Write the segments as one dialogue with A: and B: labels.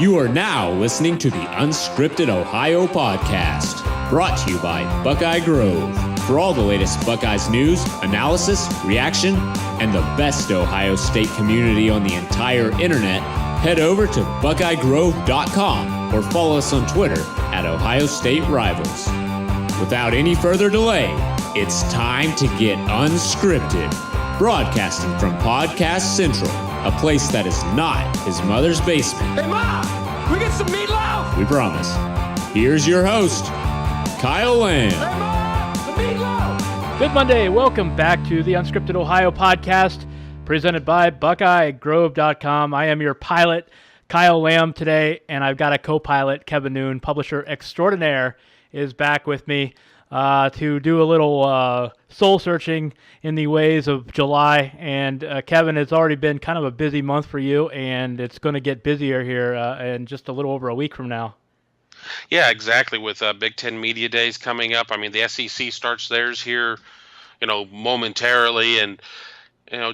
A: You are now listening to the Unscripted Ohio Podcast, brought to you by Buckeye Grove. For all the latest Buckeyes news, analysis, reaction, and the best Ohio State community on the entire internet, head over to buckeyegrove.com or follow us on Twitter at Ohio State Rivals. Without any further delay, it's time to get unscripted, broadcasting from Podcast Central, a place that is not his mother's basement.
B: Hey, Mom! We get some meatloaf!
A: We promise. Here's your host, Kyle Lamb.
B: Hey, Mom! The meatloaf!
C: Good Monday. Welcome back to the Unscripted Ohio Podcast, presented by BuckeyeGrove.com. I am your pilot, Kyle Lamb, today, and I've got a co-pilot, Kevin Noon, publisher extraordinaire, is back with me to do a little soul-searching in the ways of July. And Kevin, it's already been kind of a busy month for you, and it's going to get busier here in just a little over a week from now.
D: Yeah, exactly. With Big Ten Media Days coming up, I mean, the SEC starts theirs here, momentarily, and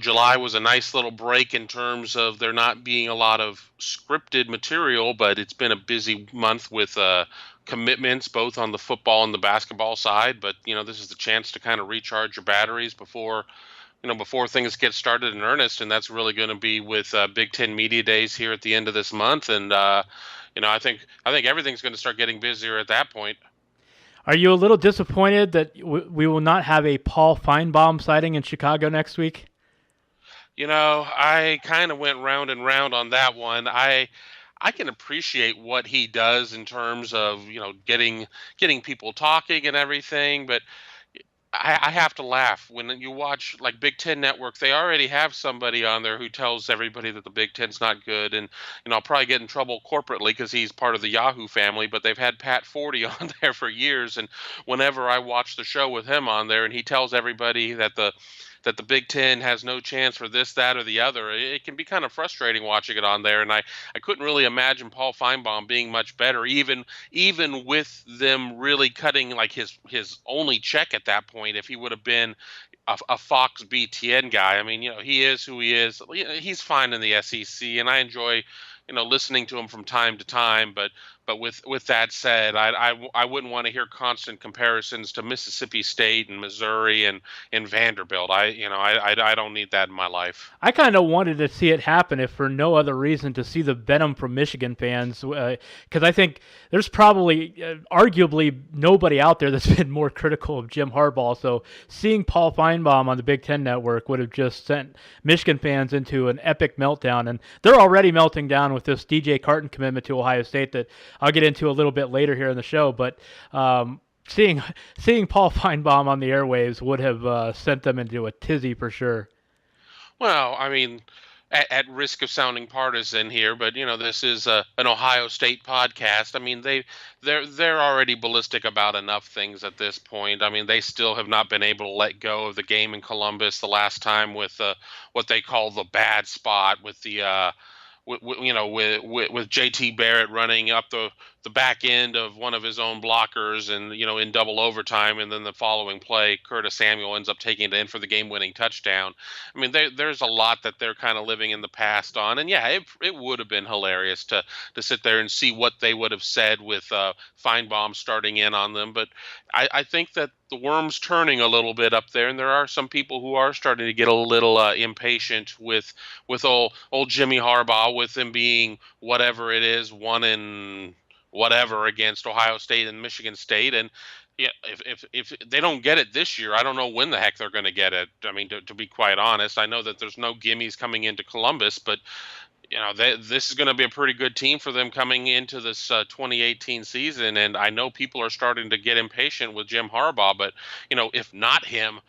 D: July was a nice little break in terms of there not being a lot of scripted material, but it's been a busy month with commitments both on the football and the basketball side. But this is the chance to kind of recharge your batteries before things get started in earnest, and that's really going to be with Big Ten Media Days here at the end of this month. And I think everything's going to start getting busier at that point.
C: Are you a little disappointed that we will not have a Paul Feinbaum sighting in Chicago next week?
D: I kind of went round and round on that one. I can appreciate what he does in terms of, getting people talking and everything, but I have to laugh when you watch like Big Ten Network. They already have somebody on there who tells everybody that the Big Ten's not good, and I'll probably get in trouble corporately because he's part of the Yahoo family, but they've had Pat Forty on there for years, and whenever I watch the show with him on there and he tells everybody that the Big Ten has no chance for this, that, or the other, it can be kind of frustrating watching it on there. And I couldn't really imagine Paul Feinbaum being much better, even with them really cutting like his only check at that point, if he would have been a Fox BTN guy. I mean, he is who he is. He's fine in the SEC, and I enjoy listening to him from time to time. But with that said, I wouldn't want to hear constant comparisons to Mississippi State and Missouri and Vanderbilt. I don't need that in my life.
C: I kind of wanted to see it happen, if for no other reason, to see the venom from Michigan fans, because I think there's probably, arguably, nobody out there that's been more critical of Jim Harbaugh. So seeing Paul Feinbaum on the Big Ten Network would have just sent Michigan fans into an epic meltdown, and they're already melting down with this DJ Carton commitment to Ohio State that I'll get into a little bit later here in the show. But seeing Paul Feinbaum on the airwaves would have sent them into a tizzy for sure.
D: Well, I mean, at risk of sounding partisan here, but this is an Ohio State podcast. I mean, they're already ballistic about enough things at this point. I mean, they still have not been able to let go of the game in Columbus the last time with what they call the bad spot with the with JT Barrett running up the back end of one of his own blockers and, in double overtime. And then the following play, Curtis Samuel ends up taking it in for the game-winning touchdown. I mean, there's a lot that they're kind of living in the past on. And, yeah, it would have been hilarious to sit there and see what they would have said with Feinbaum starting in on them. But I think that the worm's turning a little bit up there, and there are some people who are starting to get a little impatient with old Jimmy Harbaugh, with him being whatever it is, 1-and whatever against Ohio State and Michigan State. And yeah, if they don't get it this year, I don't know when the heck they're going to get it. I mean, to be quite honest, I know that there's no gimmies coming into Columbus, but this is going to be a pretty good team for them coming into this 2018 season. And I know people are starting to get impatient with Jim Harbaugh, but if not him,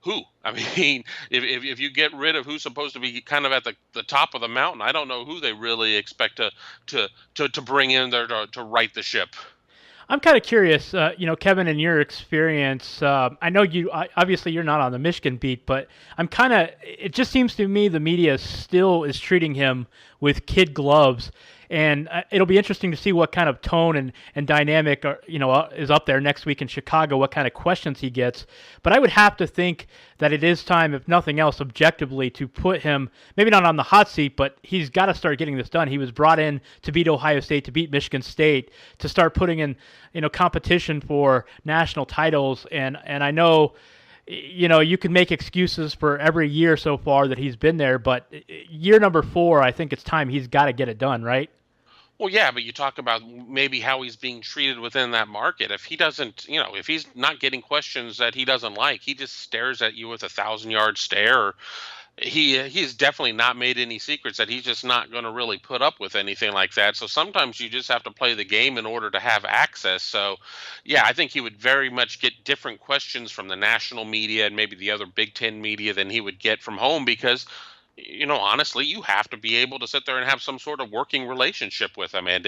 D: who? I mean, if you get rid of who's supposed to be kind of at the top of the mountain, I don't know who they really expect to bring in there to right the ship.
C: I'm kind of curious, Kevin, in your experience, I know obviously you're not on the Michigan beat, but it just seems to me the media still is treating him with kid gloves. And it'll be interesting to see what kind of tone and dynamic is up there next week in Chicago, what kind of questions he gets. But I would have to think that it is time, if nothing else, objectively, to put him, maybe not on the hot seat, but he's got to start getting this done. He was brought in to beat Ohio State, to beat Michigan State, to start putting in competition for national titles. And I know, you can make excuses for every year so far that he's been there, but year number 4, I think it's time he's got to get it done, right?
D: Well, yeah, but you talk about maybe how he's being treated within that market. If he doesn't, if he's not getting questions that he doesn't like, he just stares at you with a 1,000-yard stare. He's definitely not made any secrets that he's just not going to really put up with anything like that. So sometimes you just have to play the game in order to have access. So, yeah, I think he would very much get different questions from the national media and maybe the other Big Ten media than he would get from home because honestly, you have to be able to sit there and have some sort of working relationship with him. And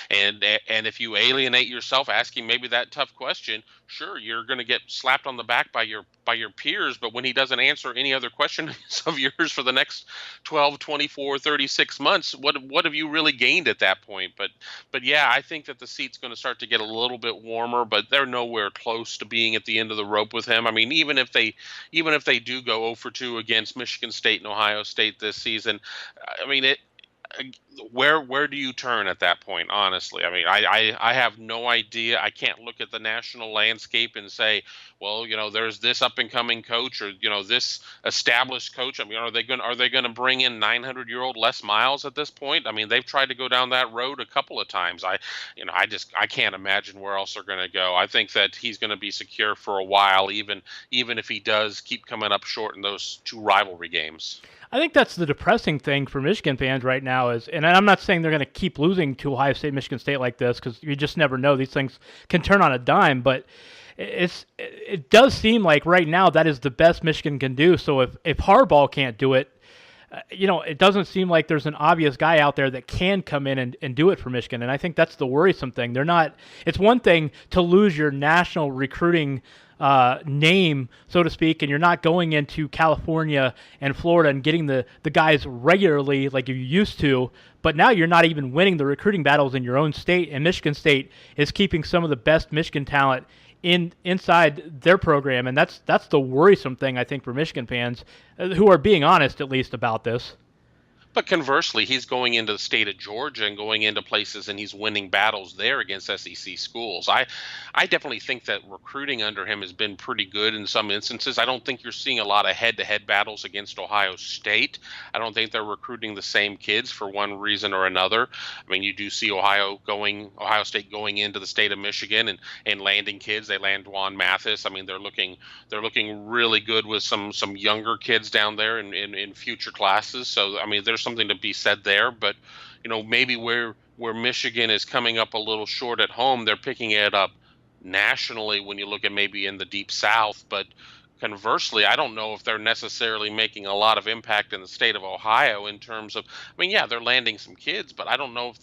D: if you alienate yourself asking maybe that tough question, sure, you're going to get slapped on the back by your peers. But when he doesn't answer any other questions of yours for the next 12, 24, 36 months, what have you really gained at that point? But yeah, I think that the seat's going to start to get a little bit warmer, but they're nowhere close to being at the end of the rope with him. I mean, even if they do go 0 for 2 against Michigan State and Ohio State this season, I mean, where do you turn at that point? Honestly, I mean, I have no idea. I can't look at the national landscape and say, well, there's this up and coming coach or this established coach. I mean, are they going to bring in 900-year-old Les Miles at this point? I mean, they've tried to go down that road a couple of times. I can't imagine where else they're going to go. I think that he's going to be secure for a while, even if he does keep coming up short in those 2 rivalry games.
C: I think that's the depressing thing for Michigan fans right now and I'm not saying they're going to keep losing to Ohio State, Michigan State like this because you just never know. These things can turn on a dime, but it does seem like right now that is the best Michigan can do. So if Harbaugh can't do it, it doesn't seem like there's an obvious guy out there that can come in and do it for Michigan. And I think that's the worrisome thing. It's one thing to lose your national recruiting name, so to speak, and you're not going into California and Florida and getting the guys regularly like you used to, but now you're not even winning the recruiting battles in your own state, and Michigan State is keeping some of the best Michigan talent inside their program, and that's the worrisome thing, I think, for Michigan fans who are being honest, at least, about this.
D: But conversely, he's going into the state of Georgia and going into places and he's winning battles there against SEC schools. I definitely think that recruiting under him has been pretty good in some instances. I don't think you're seeing a lot of head-to-head battles against Ohio State. I don't think they're recruiting the same kids for one reason or another. I mean, you do see Ohio State going into the state of Michigan and landing kids. They land Dwan Mathis. I mean, they're looking really good with some younger kids down there in future classes. So, I mean, there's something to be said there, but maybe where Michigan is coming up a little short at home, they're picking it up nationally when you look at maybe in the deep South. But conversely, I don't know if they're necessarily making a lot of impact in the state of Ohio in terms of, I mean, yeah, they're landing some kids, but I don't know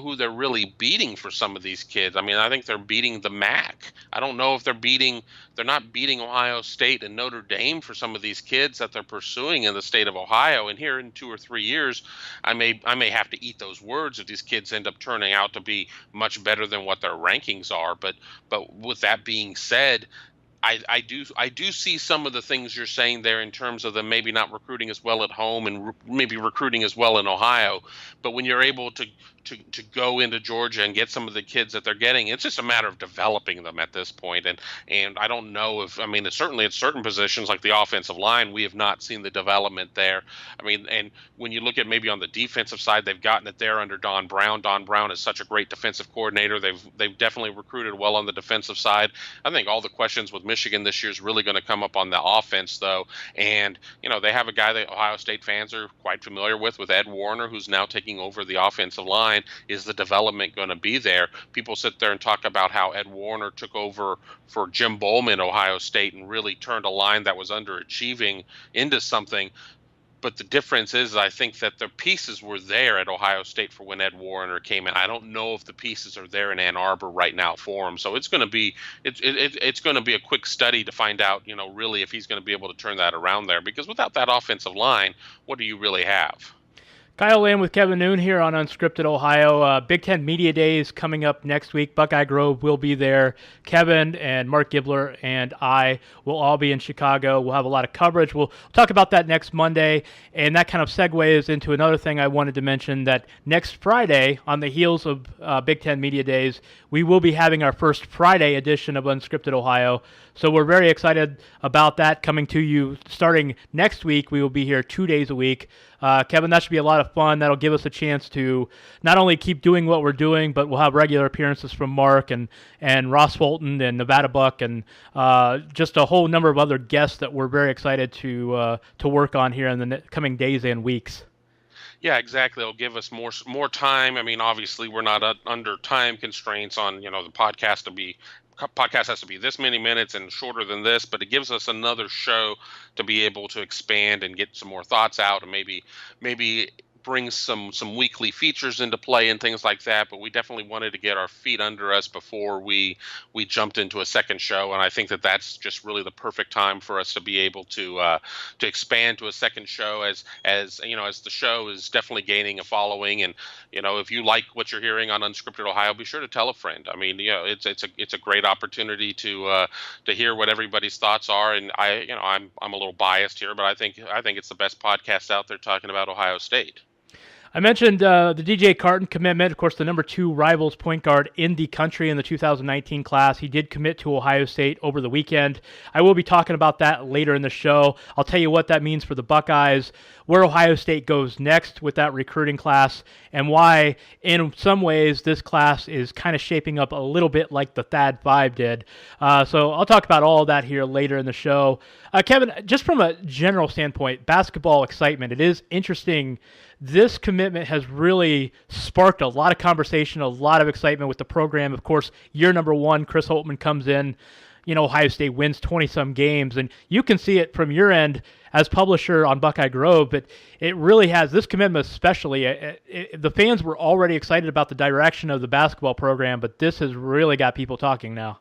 D: who they're really beating for some of these kids. I mean, I think they're beating the MAC. I don't know if they're not beating Ohio State and Notre Dame for some of these kids that they're pursuing in the state of Ohio. And here in 2 or 3 years, I may have to eat those words if these kids end up turning out to be much better than what their rankings are. But with that being said, I do see some of the things you're saying there in terms of them maybe not recruiting as well at home and maybe recruiting as well in Ohio. But when you're able to go into Georgia and get some of the kids that they're getting, it's just a matter of developing them at this point. And I don't know if, I mean, it's certainly at certain positions like the offensive line, we have not seen the development there. I mean, and when you look at maybe on the defensive side, they've gotten it there under Don Brown. Don Brown is such a great defensive coordinator. They've definitely recruited well on the defensive side. I think all the questions with Michigan this year is really going to come up on the offense, though. And, they have a guy that Ohio State fans are quite familiar with Ed Warner, who's now taking over the offensive line. Is the development going to be there? People sit there and talk about how Ed Warner took over for Jim Bowman, Ohio State, and really turned a line that was underachieving into something. But the difference is, I think that the pieces were there at Ohio State for when Ed Warner came in. I don't know if the pieces are there in Ann Arbor right now for him. So it's going to be a quick study to find out, really if he's going to be able to turn that around there. Because without that offensive line, what do you really have?
C: Kyle Lamb with Kevin Noon here on Unscripted Ohio. Big Ten Media Days coming up next week. Buckeye Grove will be there. Kevin and Mark Gibler and I will all be in Chicago. We'll have a lot of coverage. We'll talk about that next Monday, and that kind of segues into another thing I wanted to mention, that next Friday, on the heels of Big Ten Media Days, we will be having our first Friday edition of Unscripted Ohio. So we're very excited about that coming to you starting next week. We will be here 2 days a week. Kevin, that should be a lot of fun. That'll give us a chance to not only keep doing what we're doing, but we'll have regular appearances from Mark and Ross Fulton and Nevada Buck and just a whole number of other guests that we're very excited to work on here in the coming days and weeks.
D: Yeah, exactly. It'll give us more time. I mean, obviously, we're not under time constraints on the podcast has to be this many minutes and shorter than this, but it gives us another show to be able to expand and get some more thoughts out, and maybe bring some weekly features into play and things like that. But we definitely wanted to get our feet under us before we jumped into a second show, and I think that's just really the perfect time for us to be able to expand to a second show as the show is definitely gaining a following. And if you like what you're hearing on Unscripted Ohio, be sure to tell a friend. I mean, it's a great opportunity to hear what everybody's thoughts are. And I'm a little biased here, but I think it's the best podcast out there talking about Ohio State.
C: I mentioned the DJ Carton commitment, of course, the number 2 rivals point guard in the country in the 2019 class. He did commit to Ohio State over the weekend. I will be talking about that later in the show. I'll tell you what that means for the Buckeyes, where Ohio State goes next with that recruiting class, and why, in some ways, this class is kind of shaping up a little bit like the Thad 5 did. So I'll talk about all of that here later in the show. Kevin, just from a general standpoint, basketball excitement, it is interesting. This commitment has really sparked a lot of conversation, a lot of excitement with the program. Of course, year number 1, Chris Holtmann comes in. Ohio State wins 20-some games, and you can see it from your end as publisher on Buckeye Grove, but it really has, this commitment especially, the fans were already excited about the direction of the basketball program, but this has really got people talking now.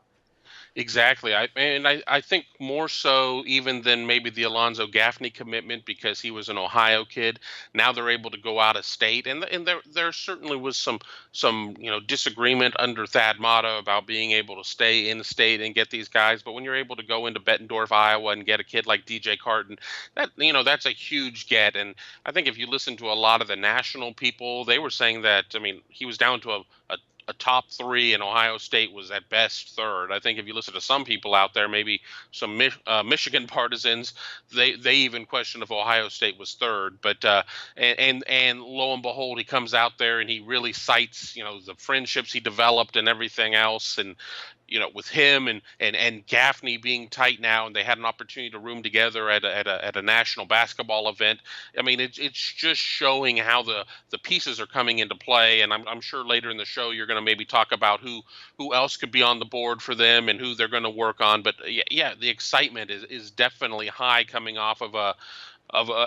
D: Exactly. I think more so even than maybe the Alonzo Gaffney commitment, because he was an Ohio kid. Now they're able to go out of state, and there certainly was some disagreement under Thad Matta about being able to stay in state and get these guys. But when you're able to go into Bettendorf, Iowa, and get a kid like DJ Carton, that's a huge get. And I think if you listen to a lot of the national people, they were saying that he was down to a top 3, and Ohio State was at best third. I think if you listen to some people out there, maybe some Michigan partisans, they even question if Ohio State was third. But and lo and behold, he comes out there and he really cites the friendships he developed and everything else, and with him and Gaffney being tight now, and they had an opportunity to room together at a national basketball event. I mean, it's just showing how the pieces are coming into play. And I'm sure later in the show you're going to maybe talk about who else could be on the board for them and who they're going to work on. But yeah, the excitement is definitely high coming off of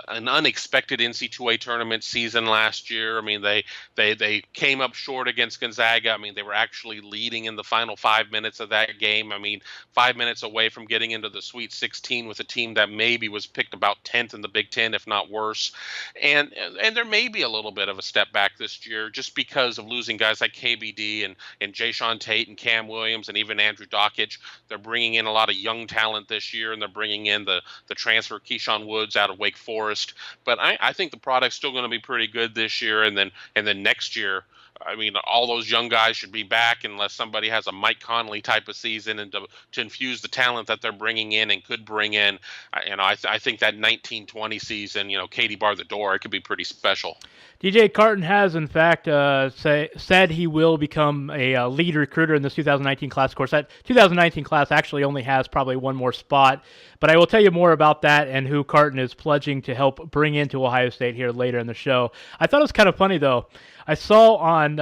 D: an unexpected NC2A tournament season last year. I mean, they came up short against Gonzaga. I mean, they were actually leading in the final 5 minutes of that game. I mean, 5 minutes away from getting into the Sweet 16 with a team that maybe was picked about 10th in the Big Ten, if not worse. And there may be a little bit of a step back this year just because of losing guys like KBD and Jayshawn Tate and Cam Williams and even Andrew Dockage. They're bringing in a lot of young talent this year, and they're bringing in the transfer Keyshawn Woods out of Wake Forest. But I think the product's still going to be pretty good this year, and then next year, I mean, all those young guys should be back unless somebody has a Mike Conley type of season, and to infuse the talent that they're bringing in and could bring in. I think that 1920 season, Katie barred the door. It could be pretty special.
C: DJ Carton has, in fact, said he will become a lead recruiter in this 2019 class. Of course, that 2019 class actually only has probably one more spot. But I will tell you more about that and who Carton is pledging to help bring into Ohio State here later in the show. I thought it was kind of funny, though. I saw on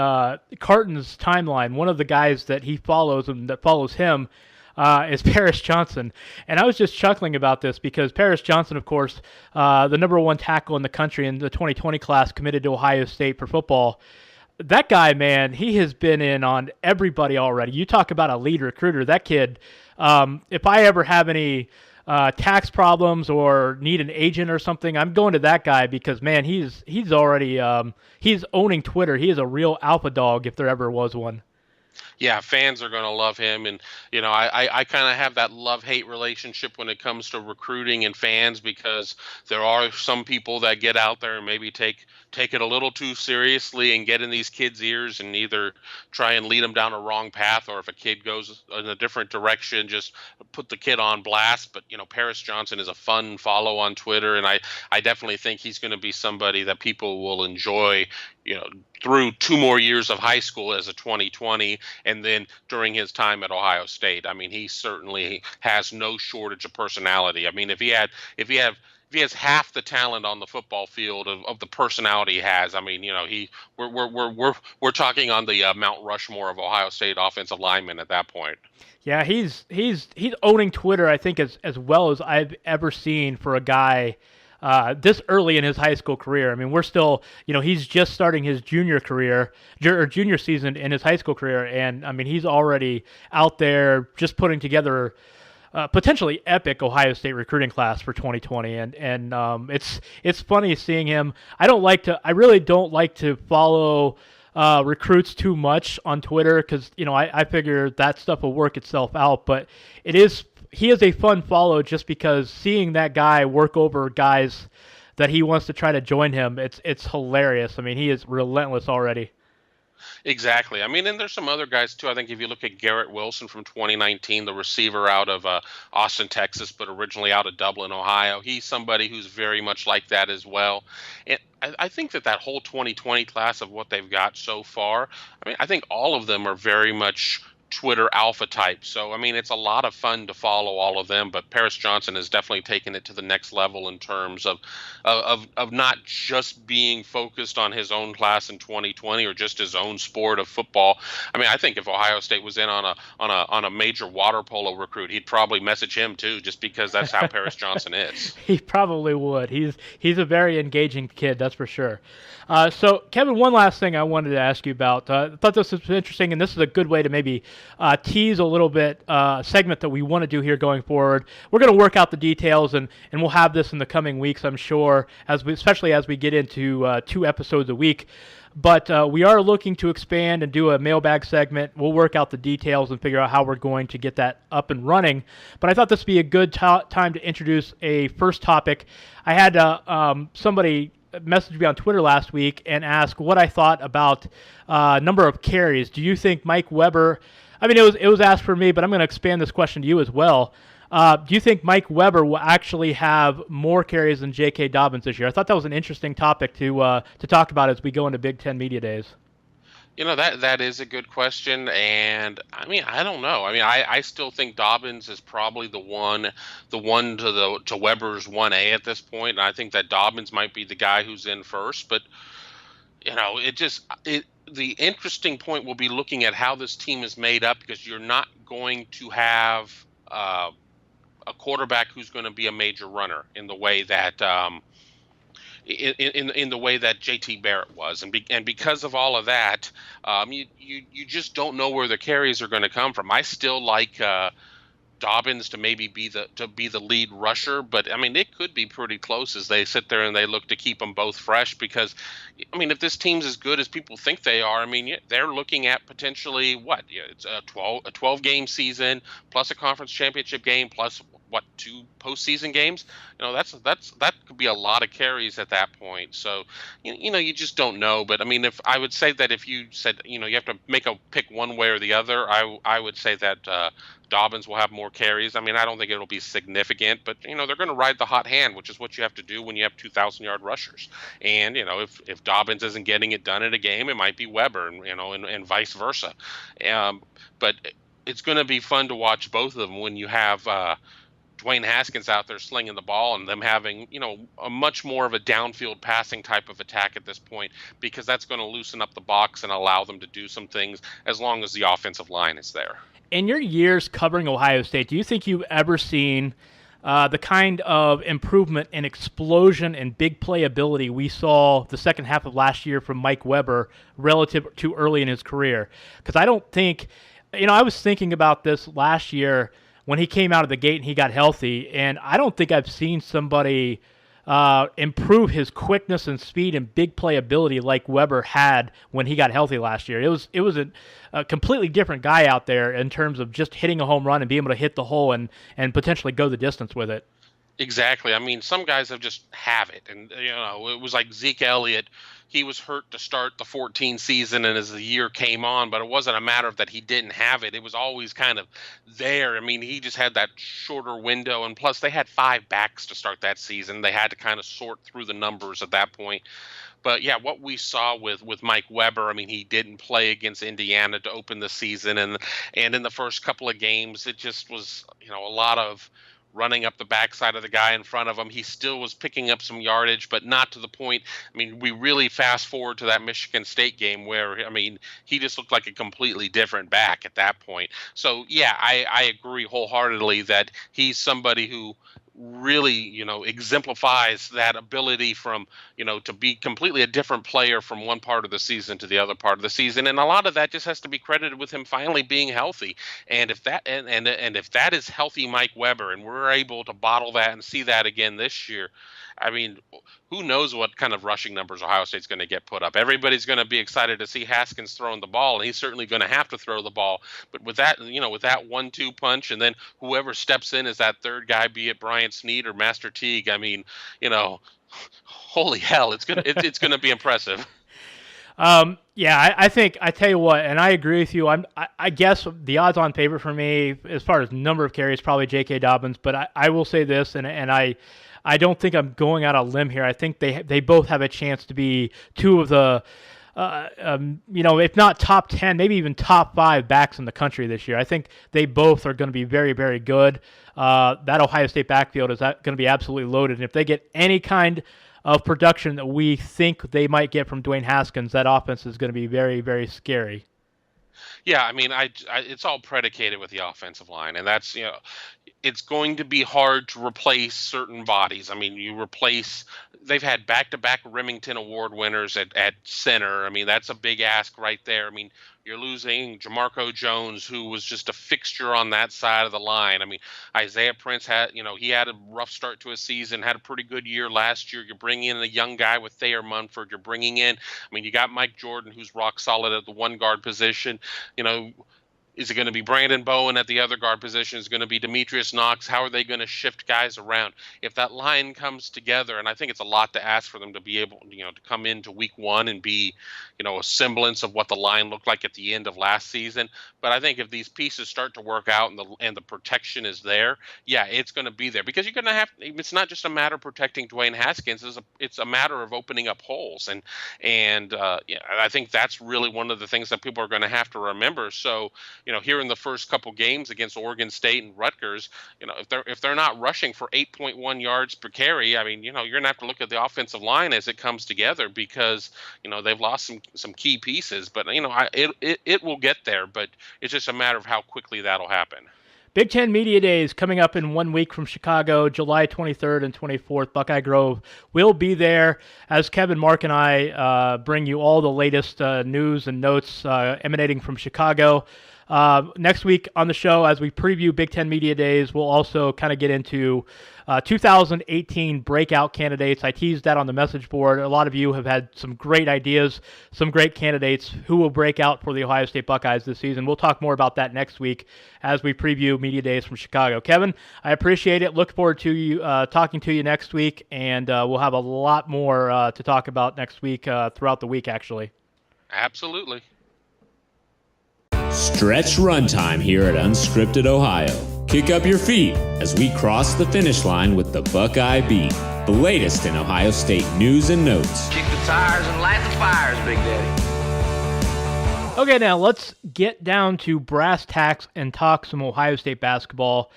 C: Carton's timeline, one of the guys that he follows and that follows him is Paris Johnson. And I was just chuckling about this because Paris Johnson, of course, the number 1 tackle in the country in the 2020 class, committed to Ohio State for football. That guy, man, he has been in on everybody already. You talk about a lead recruiter. That kid, if I ever have any tax problems or need an agent or something, I'm going to that guy because, man, he's already he's owning Twitter. He is a real alpha dog if there ever was one.
D: Yeah, fans are going to love him. And, I kind of have that love-hate relationship when it comes to recruiting and fans, because there are some people that get out there and maybe take it a little too seriously and get in these kids' ears and either try and lead them down a wrong path, or if a kid goes in a different direction, just put the kid on blast. But, Paris Johnson is a fun follow on Twitter, and I definitely think he's going to be somebody that people will enjoy, through 2 more years of high school as a 2020, and then during his time at Ohio State. I mean, he certainly has no shortage of personality. I mean, if he has half the talent on the football field of the personality he has, I mean, we're talking on the Mount Rushmore of Ohio State offensive linemen at that point.
C: Yeah, he's owning Twitter, I think, as well as I've ever seen for a guy this early in his high school career. I mean, we're still, he's just starting his junior season in his high school career, and I mean, he's already out there just putting together potentially epic Ohio State recruiting class for 2020, and it's funny seeing him. I really don't like to follow recruits too much on Twitter because I figure that stuff will work itself out, but he is a fun follow just because seeing that guy work over guys that he wants to try to join him, it's hilarious. I mean, he is relentless already.
D: Exactly. I mean, and there's some other guys too. I think if you look at Garrett Wilson from 2019, the receiver out of Austin, Texas, but originally out of Dublin, Ohio, he's somebody who's very much like that as well. And I think that whole 2020 class of what they've got so far, I mean, I think all of them are very much Twitter alpha type. So, I mean, it's a lot of fun to follow all of them, but Paris Johnson has definitely taken it to the next level in terms of not just being focused on his own class in 2020 or just his own sport of football. I mean, I think if Ohio State was in on a major water polo recruit, he'd probably message him too, just because that's how Paris Johnson is.
C: He probably would. He's a very engaging kid, that's for sure. So, Kevin, one last thing I wanted to ask you about. I thought this was interesting, and this is a good way to maybe tease a little bit segment that we want to do here going forward. We're going to work out the details, and we'll have this in the coming weeks, I'm sure, especially as we get into 2 episodes a week. But we are looking to expand and do a mailbag segment. We'll work out the details and figure out how we're going to get that up and running. But I thought this would be a good time to introduce a first topic. I had somebody messaged me on Twitter last week and asked what I thought about number of carries. Do you think Mike Weber, I mean, it was asked for me, but I'm going to expand this question to you as well. Do you think Mike Weber will actually have more carries than J.K. Dobbins this year? I thought that was an interesting topic to talk about as we go into Big Ten Media Days.
D: That is a good question, and I mean, I don't know. I mean, I still think Dobbins is probably the one to Weber's 1A at this point, and I think that Dobbins might be the guy who's in first. But the interesting point will be looking at how this team is made up, because you're not going to have a quarterback who's going to be a major runner in the way that in the way that J.T. Barrett was, and because of all of that, you just don't know where the carries are going to come from. I still like Dobbins to maybe be the lead rusher, but I mean, it could be pretty close as they sit there and they look to keep them both fresh, because I mean, if this team's as good as people think they are, I mean, they're looking at potentially it's a 12 game season plus a conference championship game plus 2 postseason games. That could be a lot of carries at that point. So you just don't know. But I mean, if I would say that if you said you have to pick one way or the other, I would say that Dobbins will have more carries. I mean, I don't think it'll be significant, but they're going to ride the hot hand, which is what you have to do when you have 2,000-yard rushers. And if Dobbins isn't getting it done in a game, it might be Weber, and vice versa. But it's going to be fun to watch both of them when you have Dwayne Haskins out there slinging the ball and them having, a much more of a downfield passing type of attack at this point, because that's going to loosen up the box and allow them to do some things as long as the offensive line is there.
C: In your years covering Ohio State, do you think you've ever seen the kind of improvement and explosion and big playability we saw the second half of last year from Mike Weber relative to early in his career? Because I don't think, I was thinking about this last year when he came out of the gate and he got healthy. And I don't think I've seen somebody improve his quickness and speed and big playability like Weber had when he got healthy last year. It was a completely different guy out there in terms of just hitting a home run and being able to hit the hole and potentially go the distance with it.
D: Exactly. I mean, some guys just have it, and it was like Zeke Elliott. He was hurt to start the 14 season, and as the year came on, but it wasn't a matter of that he didn't have it. It was always kind of there. I mean, he just had that shorter window, and plus they had 5 backs to start that season. They had to kind of sort through the numbers at that point. But yeah, what we saw with Mike Weber, I mean, he didn't play against Indiana to open the season, and in the first couple of games, it just was a lot of running up the backside of the guy in front of him. He still was picking up some yardage, but not to the point. I mean, we really fast forward to that Michigan State game where, I mean, he just looked like a completely different back at that point. So, yeah, I agree wholeheartedly that he's somebody who really, exemplifies that ability from, to be completely a different player from one part of the season to the other part of the season. And a lot of that just has to be credited with him finally being healthy. And if that and if that is healthy Mike Weber, and we're able to bottle that and see that again this year, I mean, who knows what kind of rushing numbers Ohio State's going to get put up. Everybody's going to be excited to see Haskins throwing the ball, and he's certainly going to have to throw the ball. But with that, with that 1-2 punch, and then whoever steps in as that third guy, be it Brian Snead or Master Teague, I mean, holy hell, it's gonna be impressive.
C: Yeah, I think, I tell you what, and I agree with you. I guess the odds-on favorite for me, as far as number of carries, probably J.K. Dobbins. But I will say this, and I don't think I'm going out on a limb here. I think they both have a chance to be two of the, if not top 10, maybe even top 5 backs in the country this year. I think they both are going to be very, very good. That Ohio State backfield is going to be absolutely loaded. And if they get any kind of production that we think they might get from Dwayne Haskins, that offense is going to be very, very scary.
D: Yeah, I mean, it's all predicated with the offensive line, and that's, it's going to be hard to replace certain bodies. I mean, they've had back-to-back Remington Award winners at center. I mean, that's a big ask right there. I mean, you're losing Jamarco Jones, who was just a fixture on that side of the line. I mean, Isaiah Prince he had a rough start to his season, had a pretty good year last year. You're bringing in a young guy with Thayer Munford. You're bringing in, you got Mike Jordan, who's rock solid at the one guard position. Is it going to be Brandon Bowen at the other guard position? Is it going to be Demetrius Knox? How are they going to shift guys around? If that line comes together, and I think it's a lot to ask for them to be able, to come into week 1 and be, a semblance of what the line looked like at the end of last season. But I think if these pieces start to work out and the protection is there, yeah, it's going to be there, because you're going to have. It's not just a matter of protecting Dwayne Haskins. It's a matter of opening up holes, and I think that's really one of the things that people are going to have to remember. So, here in the first couple games against Oregon State and Rutgers, if they're not rushing for 8.1 yards per carry, I mean, you're going to have to look at the offensive line as it comes together, because they've lost some key pieces. But it will get there, but it's just a matter of how quickly that'll happen.
C: Big Ten Media Days coming up in 1 week from Chicago, July 23rd and 24th. Buckeye Grove will be there as Kevin, Mark, and I bring you all the latest news and notes emanating from Chicago. Next week on the show, as we preview Big Ten Media Days, we'll also kind of get into 2018 breakout candidates. I teased that on the message board. A lot of you have had some great ideas, some great candidates who will break out for the Ohio State Buckeyes this season. We'll talk more about that next week as we preview Media Days from Chicago. Kevin, I appreciate it. Look forward to you talking to you next week, and we'll have a lot more to talk about next week throughout the week, actually.
D: Absolutely.
A: Stretch runtime here at Unscripted Ohio. Kick up your feet as we cross the finish line with the Buckeye Beat, the latest in Ohio State news and notes.
B: Kick the tires and light the fires, Big Daddy.
C: Okay, now let's get down to brass tacks and talk some Ohio State basketball.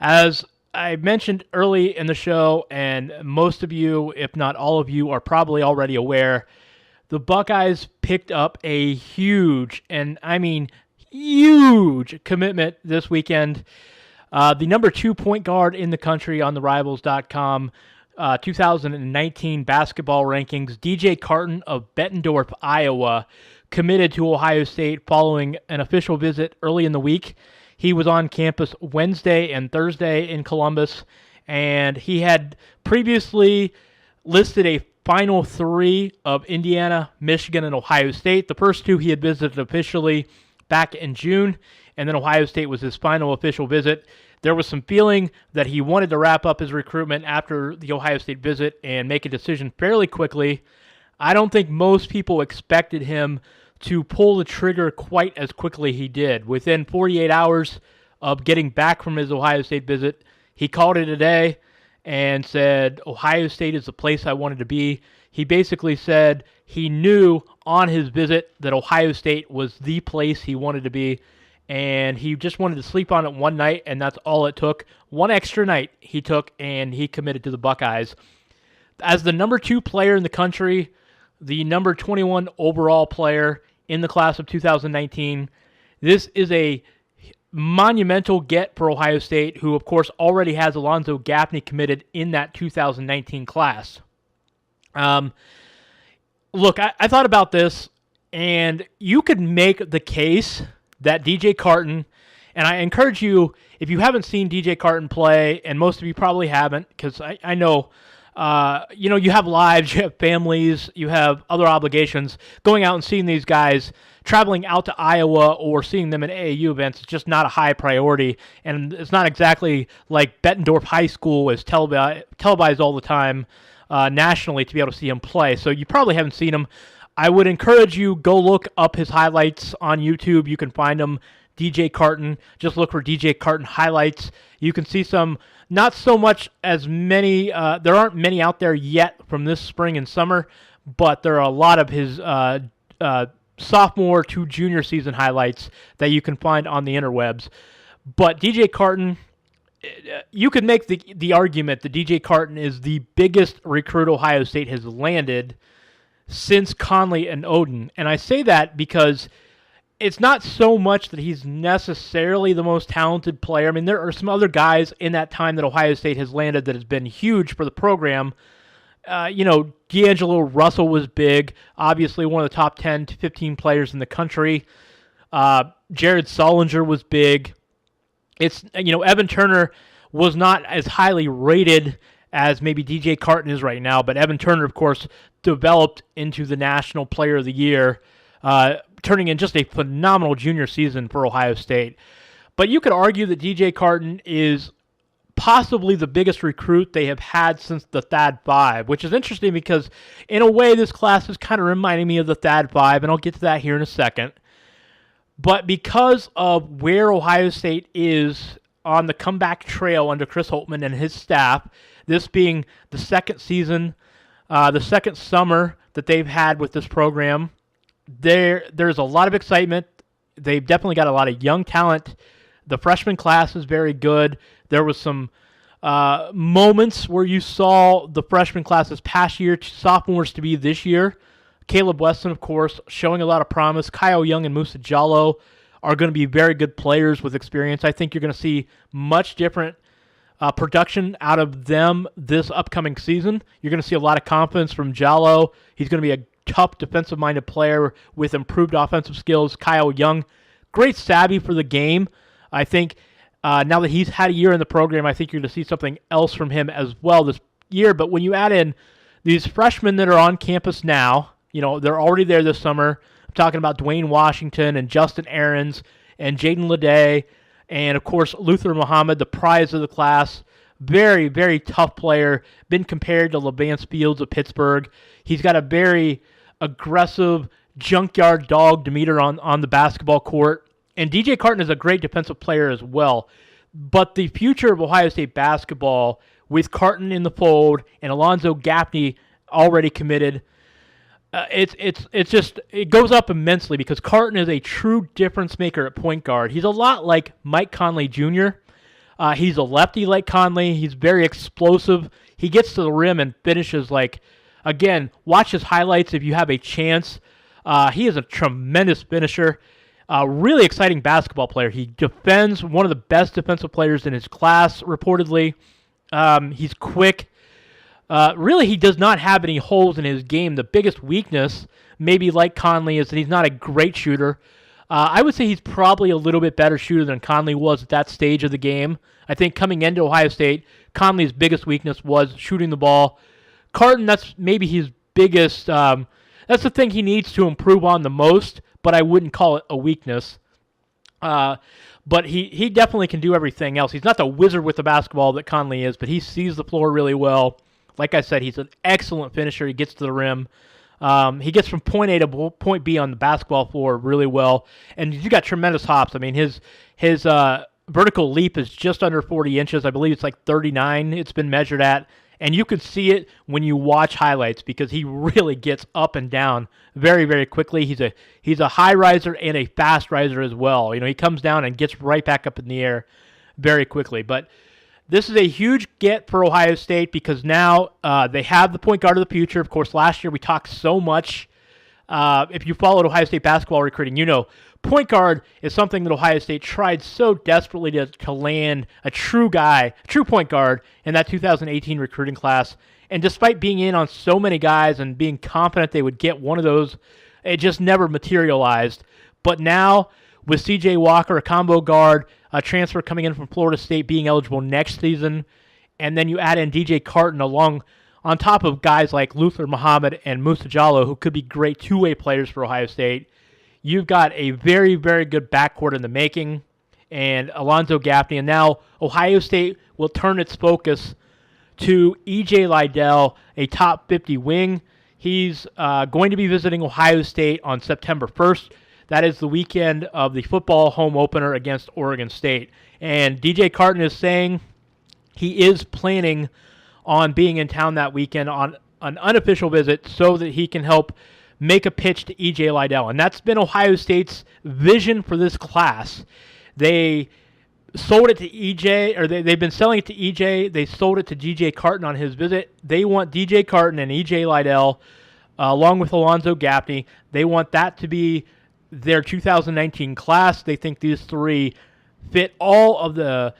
C: As I mentioned early in the show, and most of you, if not all of you, are probably already aware, the Buckeyes picked up a huge, and I mean huge, commitment this weekend. The number 2 point guard in the country on the Rivals.com 2019 basketball rankings, DJ Carton of Bettendorf, Iowa, committed to Ohio State following an official visit early in the week. He was on campus Wednesday and Thursday in Columbus, and he had previously listed a final 3 of Indiana, Michigan, and Ohio State. The first 2 he had visited officially back in June, and then Ohio State was his final official visit. There was some feeling that he wanted to wrap up his recruitment after the Ohio State visit and make a decision fairly quickly. I don't think most people expected him to pull the trigger quite as quickly he did. Within 48 hours of getting back from his Ohio State visit, he called it a day and said, Ohio State is the place I wanted to be. He basically said he knew on his visit that Ohio State was the place he wanted to be, and he just wanted to sleep on it one night, and that's all it took. One extra night he took, and he committed to the Buckeyes. As the number 2 player in the country, the number 21 overall player in the class of 2019, this is a monumental get for Ohio State, who, of course, already has Alonzo Gaffney committed in that 2019 class. Look, I thought about this, and you could make the case that DJ Carton, and I encourage you, if you haven't seen DJ Carton play, and most of you probably haven't, because I know, you have lives, you have families, you have other obligations. Going out and seeing these guys, traveling out to Iowa or seeing them at AAU events is just not a high priority, and it's not exactly like Bettendorf High School is televised all the time nationally to be able to see him play. So you probably haven't seen him. I would encourage you, go look up his highlights on YouTube. You can find them, DJ Carton. Just look for DJ Carton highlights. You can see some, not so much as many, there aren't many out there yet from this spring and summer, but there are a lot of his sophomore to junior season highlights that you can find on the interwebs. But DJ Carton, you could make the argument that DJ Carton is the biggest recruit Ohio State has landed since Conley and Oden. And I say that because it's not so much that he's necessarily the most talented player. I mean, there are some other guys in that time that Ohio State has landed that has been huge for the program. D'Angelo Russell was big, obviously one of the top 10 to 15 players in the country. Jared Sullinger was big. Evan Turner was not as highly rated as maybe DJ Carton is right now, but Evan Turner, of course, developed into the National Player of the Year, turning in just a phenomenal junior season for Ohio State. But you could argue that DJ Carton is possibly the biggest recruit they have had since the Thad 5, which is interesting because, in a way, this class is kind of reminding me of the Thad 5, and I'll get to that here in a second. But because of where Ohio State is on the comeback trail under Chris Holtmann and his staff, this being the second season, the second summer that they've had with this program, there's a lot of excitement. They've definitely got a lot of young talent. The freshman class is very good. There was some moments where you saw the freshman class this past year, sophomores to be this year. Caleb Weston, of course, showing a lot of promise. Kyle Young and Musa Jallo are going to be very good players with experience. I think you're going to see much different production out of them this upcoming season. You're going to see a lot of confidence from Jallo. He's going to be a tough defensive-minded player with improved offensive skills. Kyle Young, great savvy for the game. I think now that he's had a year in the program, I think you're going to see something else from him as well this year. But when you add in these freshmen that are on campus now, they're already there this summer. I'm talking about Dwayne Washington and Justin Ahrens and Jaden Leday and, of course, Luther Muhammad, the prize of the class. Very, very tough player. Been compared to LeVance Fields of Pittsburgh. He's got a very aggressive junkyard dog demeanor on the basketball court. And DJ Carton is a great defensive player as well. But the future of Ohio State basketball, with Carton in the fold and Alonzo Gaffney already committed, it goes up immensely because Carton is a true difference maker at point guard. He's a lot like Mike Conley Jr. He's a lefty like Conley. He's very explosive. He gets to the rim and finishes again, watch his highlights if you have a chance. He is a tremendous finisher. Really exciting basketball player. He defends, one of the best defensive players in his class, reportedly. He's quick. Really, he does not have any holes in his game. The biggest weakness, maybe like Conley, is that he's not a great shooter. I would say he's probably a little bit better shooter than Conley was at that stage of the game. I think coming into Ohio State, Conley's biggest weakness was shooting the ball. Carton, that's maybe his biggest, that's the thing he needs to improve on the most, but I wouldn't call it a weakness. But he definitely can do everything else. He's not the wizard with the basketball that Conley is, but he sees the floor really well. Like I said, he's an excellent finisher. He gets to the rim. He gets from point A to point B on the basketball floor really well. And you got tremendous hops. I mean, his vertical leap is just under 40 inches. I believe it's like 39 it's been measured at. And you can see it when you watch highlights because he really gets up and down very, very quickly. He's a high riser and a fast riser as well. You know, he comes down and gets right back up in the air very quickly. But this is a huge get for Ohio State because now they have the point guard of the future. Of course, last year we talked so much. If you followed Ohio State basketball recruiting, you know point guard is something that Ohio State tried so desperately to land a true guy, a true point guard in that 2018 recruiting class. And despite being in on so many guys and being confident they would get one of those, it just never materialized. But now with C.J. Walker, a combo guard, a transfer coming in from Florida State being eligible next season, and then you add in DJ Carton along on top of guys like Luther Muhammad and Musa Jallow, who could be great two-way players for Ohio State. You've got a very, very good backcourt in the making, and Alonzo Gaffney. And now Ohio State will turn its focus to E.J. Liddell, a top 50 wing. He's going to be visiting Ohio State on September 1st. That is the weekend of the football home opener against Oregon State. And DJ Carton is saying he is planning on being in town that weekend on an unofficial visit so that he can help make a pitch to E.J. Liddell. And that's been Ohio State's vision for this class. They sold it to E.J., or they've been selling it to E.J. They sold it to DJ Carton on his visit. They want DJ Carton and E.J. Liddell, along with Alonzo Gaffney. They want that to be their 2019 class. They think these three fit all of the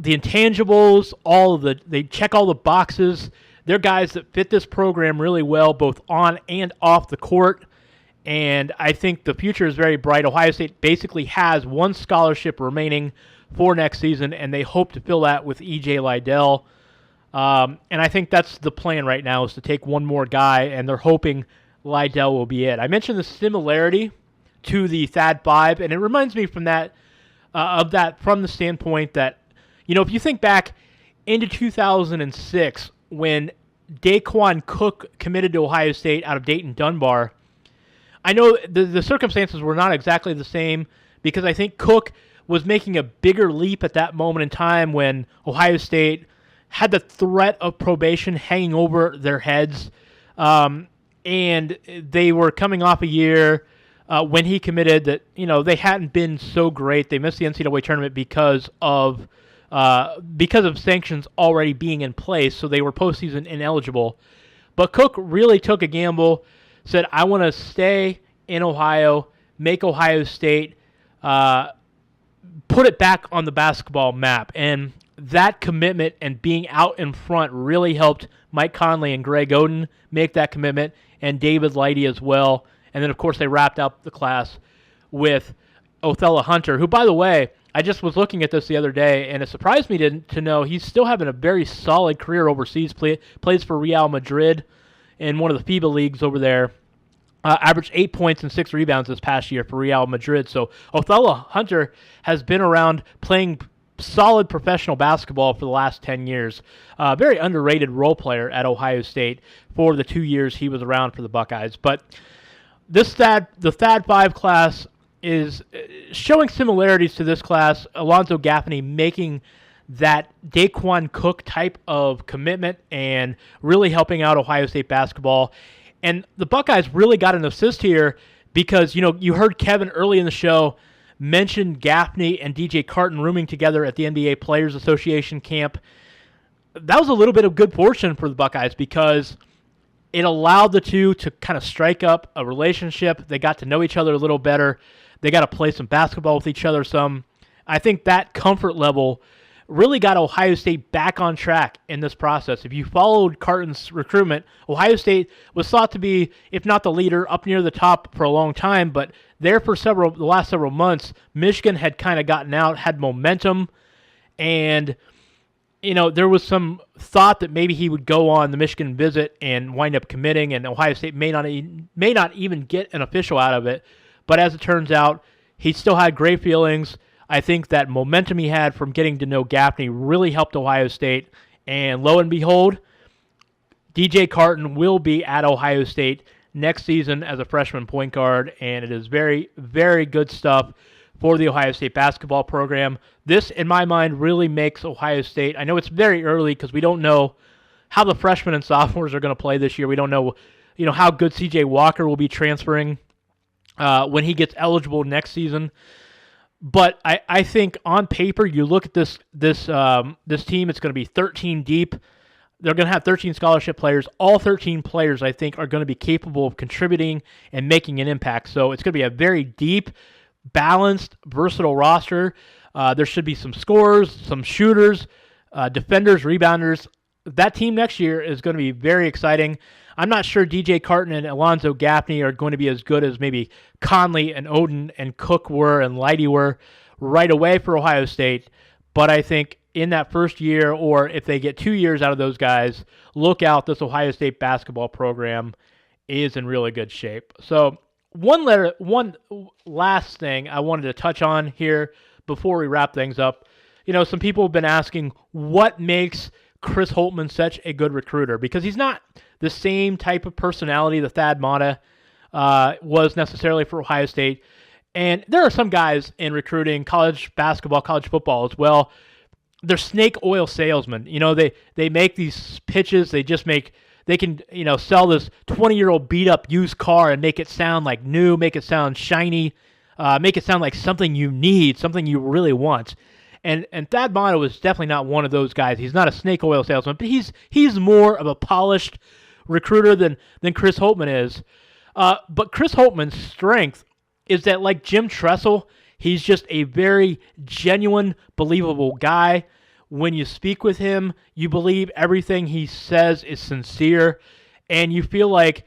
C: intangibles, they check all the boxes. They're guys that fit this program really well, both on and off the court. And I think the future is very bright. Ohio State basically has one scholarship remaining for next season, and they hope to fill that with E.J. Liddell. And I think that's the plan right now, is to take one more guy, and they're hoping Liddell will be it. I mentioned the similarity to the Thad 5, and it reminds me from that from the standpoint that, you know, if you think back into 2006 when Daquan Cook committed to Ohio State out of Dayton Dunbar, I know the circumstances were not exactly the same because I think Cook was making a bigger leap at that moment in time when Ohio State had the threat of probation hanging over their heads, and they were coming off a year when he committed that, you know, they hadn't been so great. They missed the NCAA tournament because of sanctions already being in place, so they were postseason ineligible. But Cook really took a gamble, said, I want to stay in Ohio, make Ohio State, put it back on the basketball map. And that commitment and being out in front really helped Mike Conley and Greg Oden make that commitment, and David Lighty as well. And then, of course, they wrapped up the class with Othello Hunter, who, by the way, I just was looking at this the other day, and it surprised me to know he's still having a very solid career overseas. Plays for Real Madrid in one of the FIBA leagues over there. Averaged 8 points and 6 rebounds this past year for Real Madrid. So Othello Hunter has been around playing solid professional basketball for the last 10 years. Very underrated role player at Ohio State for the 2 years he was around for the Buckeyes. But the Thad 5 class is showing similarities to this class. Alonzo Gaffney making that Daquan Cook type of commitment and really helping out Ohio State basketball. And the Buckeyes really got an assist here because, you know, you heard Kevin early in the show mention Gaffney and DJ Carton rooming together at the NBA Players Association camp. That was a little bit of good fortune for the Buckeyes because it allowed the two to kind of strike up a relationship. They got to know each other a little better. They got to play some basketball with each other some. I think that comfort level really got Ohio State back on track in this process. If you followed Carton's recruitment, Ohio State was thought to be, if not the leader, up near the top for a long time, but there for the last several months, Michigan had kind of gotten out, had momentum, and there was some thought that maybe he would go on the Michigan visit and wind up committing, and Ohio State may not even get an official out of it. But as it turns out, he still had great feelings. I think that momentum he had from getting to know Gaffney really helped Ohio State. And lo and behold, DJ Carton will be at Ohio State next season as a freshman point guard, and it is very, very good stuff for the Ohio State basketball program. This, in my mind, really makes Ohio State, I know it's very early because we don't know how the freshmen and sophomores are going to play this year. We don't know, how good C.J. Walker will be transferring when he gets eligible next season. But I think on paper, you look at this team, it's going to be 13 deep. They're going to have 13 scholarship players. All 13 players, I think, are going to be capable of contributing and making an impact. So it's going to be a very deep, balanced, versatile roster. There should be some scorers, some shooters, defenders, rebounders. That team next year is going to be very exciting. I'm not sure DJ Carton and Alonzo Gaffney are going to be as good as maybe Conley and Oden and Cook were and Leidy were right away for Ohio State. But I think in that first year, or if they get 2 years out of those guys, look out. This Ohio State basketball program is in really good shape. So one last thing I wanted to touch on here before we wrap things up. Some people have been asking what makes Chris Holtmann such a good recruiter, because he's not the same type of personality that Thad Matta was necessarily for Ohio State. And there are some guys in recruiting, college basketball, college football as well. They're snake oil salesmen. They make these pitches. They can sell this 20-year-old beat-up used car and make it sound like new, make it sound shiny, make it sound like something you need, something you really want. And Thad Matta was definitely not one of those guys. He's not a snake oil salesman, but he's more of a polished recruiter than Chris Holtmann is. But Chris Holtmann's strength is that, like Jim Tressel, he's just a very genuine, believable guy. When you speak with him, you believe everything he says is sincere, and you feel like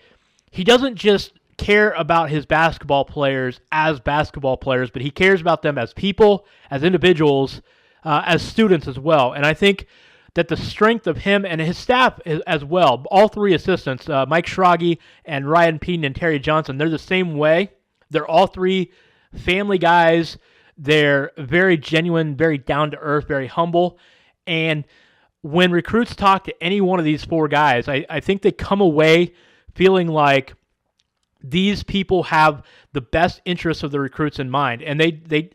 C: he doesn't just care about his basketball players as basketball players, but he cares about them as people, as individuals, as students as well. And I think that the strength of him and his staff as well, all three assistants, Mike Schrage and Ryan Peden and Terry Johnson, they're the same way. They're all three family guys. They're very genuine, very down-to-earth, very humble. And when recruits talk to any one of these four guys, I think they come away feeling like these people have the best interests of the recruits in mind, and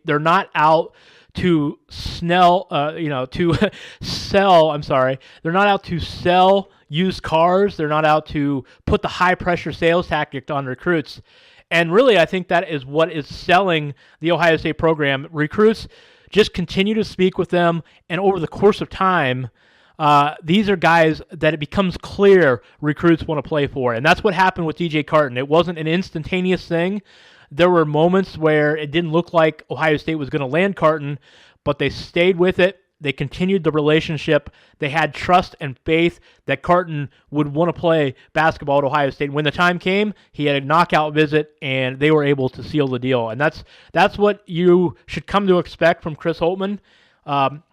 C: they're not out to sell. I'm sorry. They're not out to sell used cars. They're not out to put the high pressure sales tactic on recruits. And really, I think that is what is selling the Ohio State program. Recruits just continue to speak with them, and over the course of time, these are guys that it becomes clear recruits want to play for. And that's what happened with DJ Carton. It wasn't an instantaneous thing. There were moments where it didn't look like Ohio State was going to land Carton, but they stayed with it. They continued the relationship. They had trust and faith that Carton would want to play basketball at Ohio State. When the time came, he had a knockout visit, and they were able to seal the deal. And that's what you should come to expect from Chris Holtmann.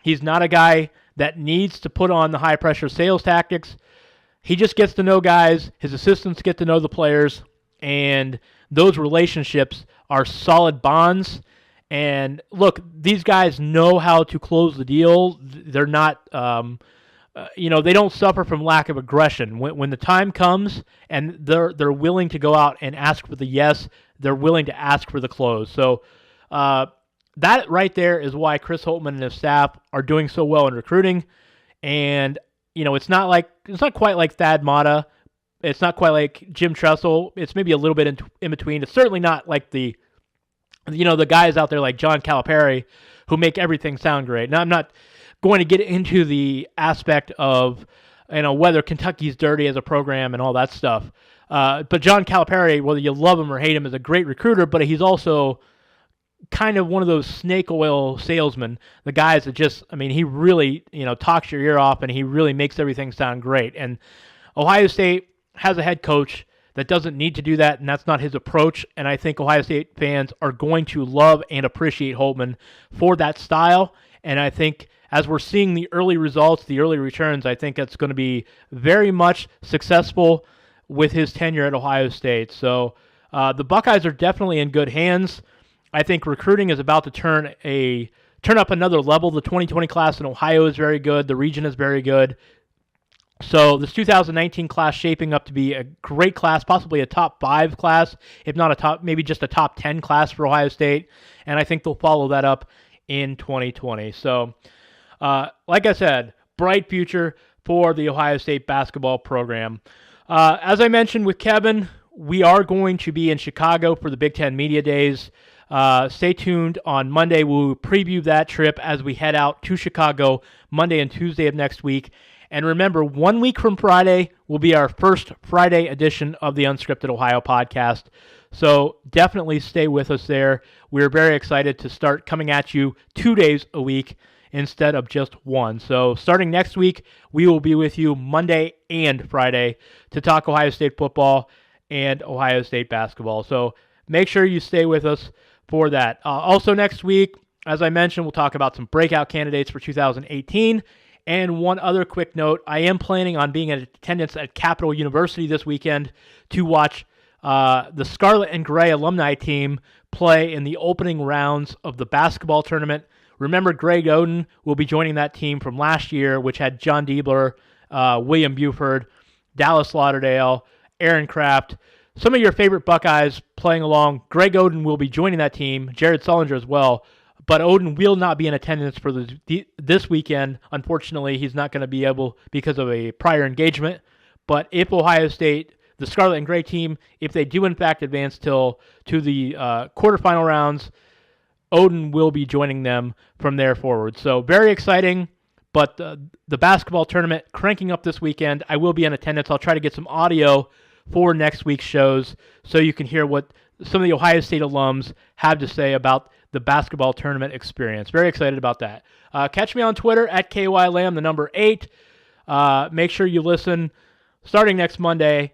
C: He's not a guy that needs to put on the high-pressure sales tactics. He just gets to know guys. His assistants get to know the players, and those relationships are solid bonds. And look, these guys know how to close the deal. They're not, they don't suffer from lack of aggression. When the time comes and they're willing to go out and ask for the yes, they're willing to ask for the close. So that right there is why Chris Holtmann and his staff are doing so well in recruiting. And it's not quite like Thad Matta. It's not quite like Jim Tressel. It's maybe a little bit in between. It's certainly not like the guys out there like John Calipari who make everything sound great. Now, I'm not going to get into the aspect of, whether Kentucky's dirty as a program and all that stuff. But John Calipari, whether you love him or hate him, is a great recruiter, but he's also kind of one of those snake oil salesmen, the guys that just, I mean, he really, talks your ear off, and he really makes everything sound great. And Ohio State has a head coach that doesn't need to do that, and that's not his approach. And I think Ohio State fans are going to love and appreciate Holtman for that style. And I think as we're seeing the early results, the early returns, I think it's going to be very much successful with his tenure at Ohio State. So the Buckeyes are definitely in good hands. I think recruiting is about to turn up another level. The 2020 class in Ohio is very good. The region is very good. So this 2019 class shaping up to be a great class, possibly a top 5 class, if not maybe just a top 10 class for Ohio State. And I think they'll follow that up in 2020. So, like I said, bright future for the Ohio State basketball program. As I mentioned with Kevin, we are going to be in Chicago for the Big Ten Media Days. Stay tuned on Monday. We'll preview that trip as we head out to Chicago Monday and Tuesday of next week. And remember, 1 week from Friday will be our first Friday edition of the Unscripted Ohio podcast. So definitely stay with us there. We're very excited to start coming at you 2 days a week instead of just one. So starting next week, we will be with you Monday and Friday to talk Ohio State football and Ohio State basketball. So make sure you stay with us for that. Also next week, as I mentioned, we'll talk about some breakout candidates for 2018. And one other quick note, I am planning on being in attendance at Capital University this weekend to watch the Scarlet and Gray alumni team play in the opening rounds of the basketball tournament. Remember, Greg Oden will be joining that team from last year, which had John Diebler, William Buford, Dallas Lauderdale, Aaron Kraft, some of your favorite Buckeyes playing along. Greg Oden will be joining that team, Jared Sullinger as well. But Oden will not be in attendance for this weekend. Unfortunately, he's not going to be able because of a prior engagement. But if Ohio State, the Scarlet and Gray team, if they do in fact advance to the quarterfinal rounds, Oden will be joining them from there forward. So very exciting. But the basketball tournament cranking up this weekend. I will be in attendance. I'll try to get some audio for next week's shows so you can hear what some of the Ohio State alums have to say about the basketball tournament experience. Very excited about that. Catch me on Twitter at KYLam, the number 8. Make sure you listen. Starting next Monday,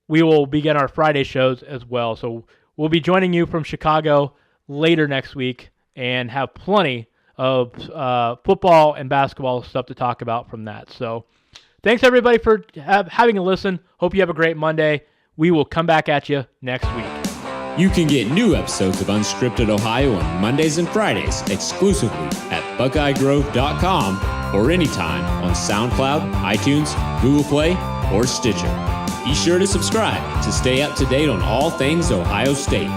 C: we will begin our Friday shows as well. So we'll be joining you from Chicago later next week and have plenty of football and basketball stuff to talk about from that. So thanks, everybody, for having a listen. Hope you have a great Monday. We will come back at you next week.
A: You can get new episodes of Unscripted Ohio on Mondays and Fridays exclusively at BuckeyeGrove.com or anytime on SoundCloud, iTunes, Google Play, or Stitcher. Be sure to subscribe to stay up to date on all things Ohio State.